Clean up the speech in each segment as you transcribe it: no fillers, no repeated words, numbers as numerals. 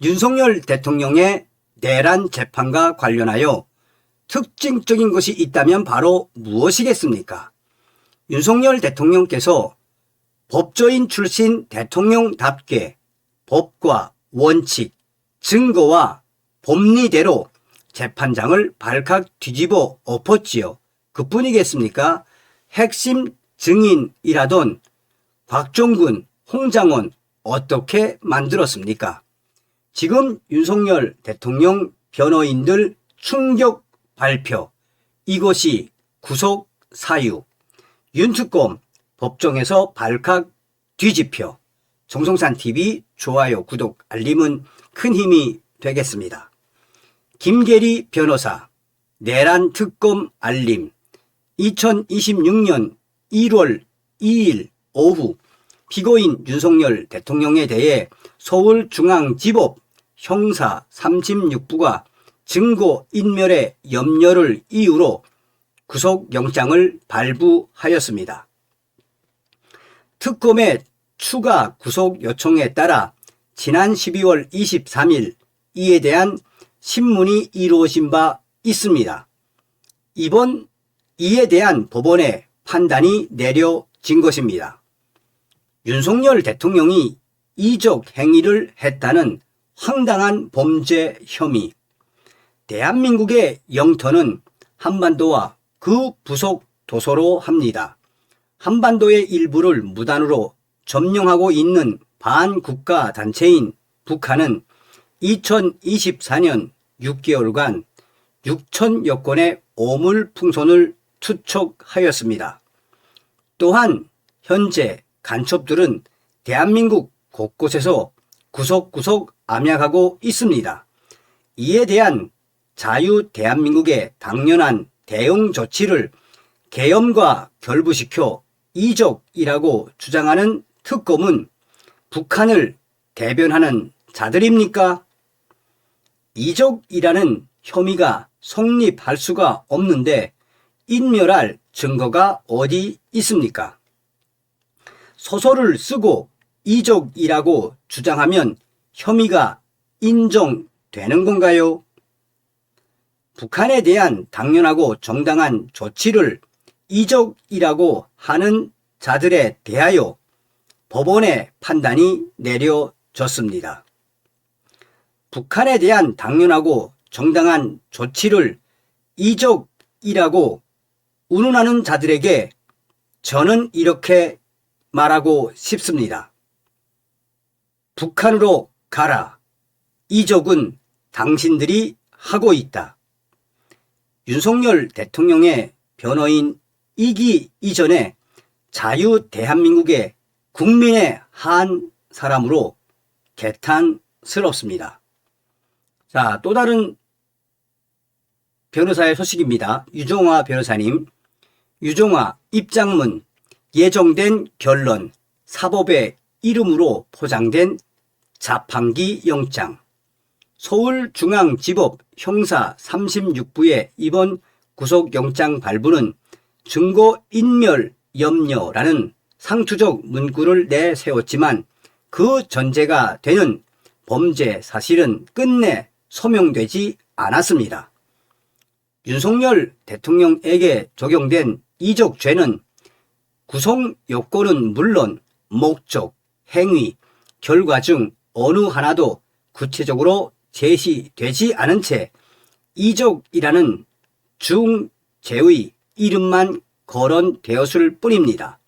윤석열 대통령의 내란 재판과 관련하여 특징적인 것이 있다면 바로 무엇이겠습니까? 윤석열 대통령께서 법조인 출신 대통령답게 법과 원칙, 증거와 법리대로 재판장을 발칵 뒤집어 엎었지요. 그뿐이겠습니까? 핵심 증인이라던 곽종근, 홍장원 어떻게 만들었습니까? 지금 윤석열 대통령 변호인들 충격 발표, 이것이 구속 사유, 윤특검 법정에서 발칵 뒤집혀. 정성산TV 좋아요, 구독, 알림은 큰 힘이 되겠습니다. 김계리 변호사 내란 특검 알림. 2026년 1월 2일 오후 피고인 윤석열 대통령에 대해 서울중앙지법 형사 36부가 증거인멸의 염려를 이유로 구속영장을 발부하였습니다. 특검의 추가 구속 요청에 따라 지난 12월 23일 이에 대한 신문이 이루어진 바 있습니다. 이번 이에 대한 법원의 판단이 내려진 것입니다. 윤석열 대통령이 이적 행위를 했다는 황당한 범죄 혐의. 대한민국의 영토는 한반도와 그 부속 도서로 합니다. 한반도의 일부를 무단으로 점령하고 있는 반국가 단체인 북한은 2024년 6개월간 6천여 건의 오물풍선을 투척하였습니다. 또한 현재 간첩들은 대한민국 곳곳에서 구석구석 암약하고 있습니다. 이에 대한 자유 대한민국의 당연한 대응 조치를 계엄과 결부시켜 이적이라고 주장하는 특검은 북한을 대변하는 자들입니까? 이적이라는 혐의가 성립할 수가 없는데 인멸할 증거가 어디 있습니까? 소설을 쓰고 이적이라고 주장하면 혐의가 인정되는 건가요? 북한에 대한 당연하고 정당한 조치를 이적이라고 하는 자들에 대하여 법원의 판단이 내려졌습니다. 북한에 대한 당연하고 정당한 조치를 이적이라고 운운하는 자들에게 저는 이렇게 말하고 싶습니다. 북한으로 가라. 이적은 당신들이 하고 있다. 윤석열 대통령의 변호인이기 이전에 자유 대한민국의 국민의 한 사람으로 개탄스럽습니다. 자, 또 다른 변호사의 소식입니다. 유종화 변호사님. 유종화 입장문 예정된 결론 사법의 이름으로 포장된 자판기 영장. 서울중앙지법 형사 36부의 이번 구속영장 발부는 증거인멸 염려라는 상투적 문구를 내세웠지만 그 전제가 되는 범죄 사실은 끝내 소명되지 않았습니다. 윤석열 대통령에게 적용된 이적죄는 구성 요건은 물론 목적, 행위, 결과 중 어느 하나도 구체적으로 제시되지 않은 채 이적이라는 중죄의 이름만 거론되었을 뿐입니다.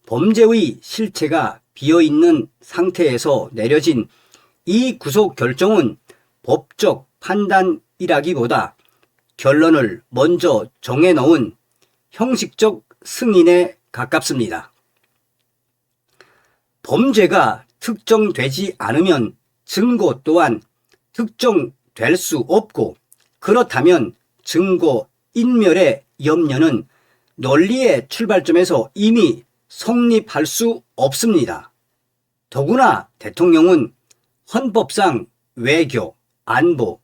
범죄의 실체가 비어있는 상태에서 내려진 이 구속 결정은 법적 판단이라기보다 결론을 먼저 정해놓은 형식적 승인에 가깝습니다. 범죄가 특정되지 않으면 증거 또한 특정될 수 없고 그렇다면 증거 인멸의 염려는 논리의 출발점에서 이미 성립할 수 없습니다. 더구나 대통령은 헌법상 외교, 안보,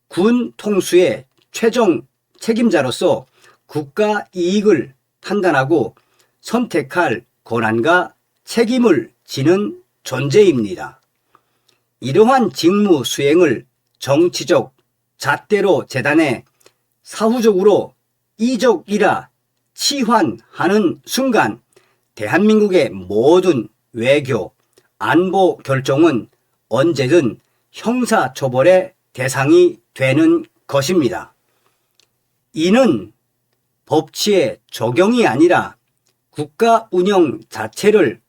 군 통수의 최종 책임자로서 국가 이익을 판단하고 선택할 권한과 책임을 지는 존재입니다. 이러한 직무 수행을 정치적 잣대로 재단에 사후적으로 이적이라 치환하는 순간 대한민국의 모든 외교, 안보 결정은 언제든 형사처벌의 대상이 되는 것입니다. 이는 법치의 적용이 아니라 국가 운영 자체를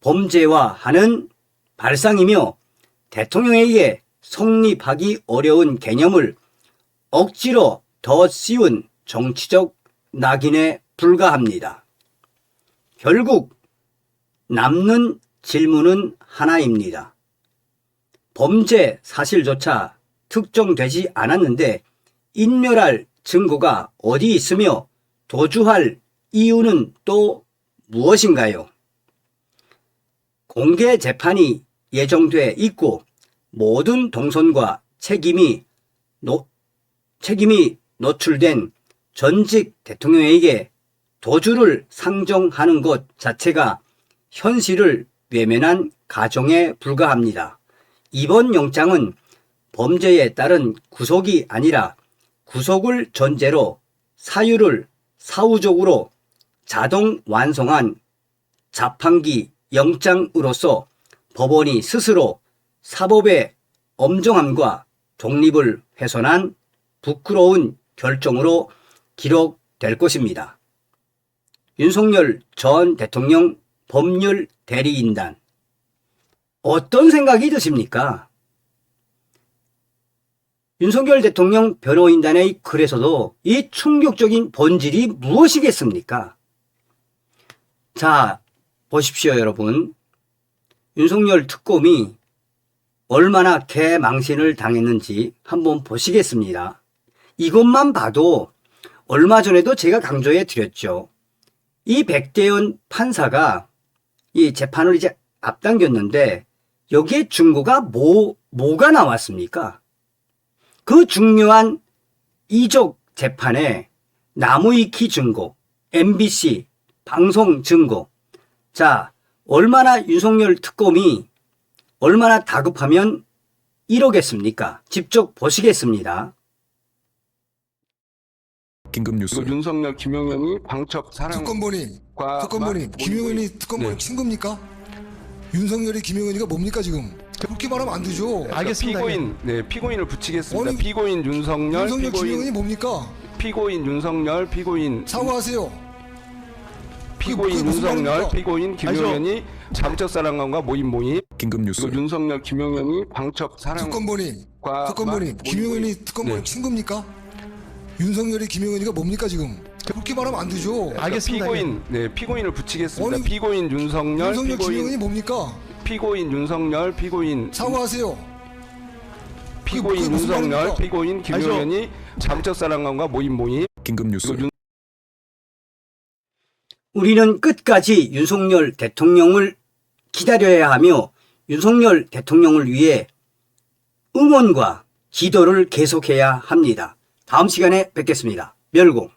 범죄화하는 발상이며 대통령에게 성립하기 어려운 개념을 억지로 더 씌운 정치적 낙인에 불과합니다. 결국 남는 질문은 하나입니다. 범죄 사실조차 특정되지 않았는데 인멸할 증거가 어디 있으며 도주할 이유는 또 무엇인가요? 공개 재판이 예정돼 있고 모든 동선과 책임이 노출된 전직 대통령에게 도주를 상정하는 것 자체가 현실을 외면한 가정에 불과합니다. 이번 영장은 범죄에 따른 구속이 아니라 구속을 전제로 사유를 사후적으로 자동 완성한 자판기 영장으로서 법원이 스스로 사법의 엄정함과 독립을 훼손한 부끄러운 결정으로 기록될 것입니다. 윤석열 전 대통령 법률 대리인단 어떤 생각이 드십니까? 윤석열 대통령 변호인단의 글에서도 이 충격적인 본질이 무엇이겠습니까? 자, 보십시오, 여러분. 윤석열 특검이 얼마나 개망신을 당했는지 한번 보시겠습니다. 이것만 봐도 얼마 전에도 제가 강조해 드렸죠. 이 백대현 판사가 이 재판을 이제 앞당겼는데 여기에 증거가 뭐가 나왔습니까? 그 중요한 이적 재판에 나무위키 증거, MBC 방송 증거. 자, 얼마나 윤석열 특검이 얼마나 다급하면 이러겠습니까? 직접 보시겠습니다. 긴급뉴스. 윤석열, 김용현이 방첩 사령 특검본인 김용현이 특검본인 친구입니까? 윤석열이 김용현이가 뭡니까 지금? 그렇게 말하면 안 되죠. 알겠습니다. 피고인을 붙이겠습니다. 아니, 피고인 윤석열, 김용현이 뭡니까? 피고인 윤석열, 사과하세요. 피고인 그게 무슨 윤석열, 말입니까? 피고인 김용현이 방첩 사령관과 모임. 긴급뉴스. 윤석열, 김용현이 방첩 사령관과 특검본인 김용현이 특검본인 친구입니까? 윤석열이 김용현이가 뭡니까 지금? 그렇게 말하면 안 되죠. 알겠습니다. 피고인을 붙이겠습니다. 아니, 피고인 윤석열, 김용현이 뭡니까? 피고인 윤석열, 사과하세요. 피고인 그게 무슨 윤석열, 말입니까? 피고인 김용현이 방첩 사령관과 모임. 긴급뉴스. 우리는 끝까지 윤석열 대통령을 기다려야 하며 윤석열 대통령을 위해 응원과 기도를 계속해야 합니다. 다음 시간에 뵙겠습니다. 멸공.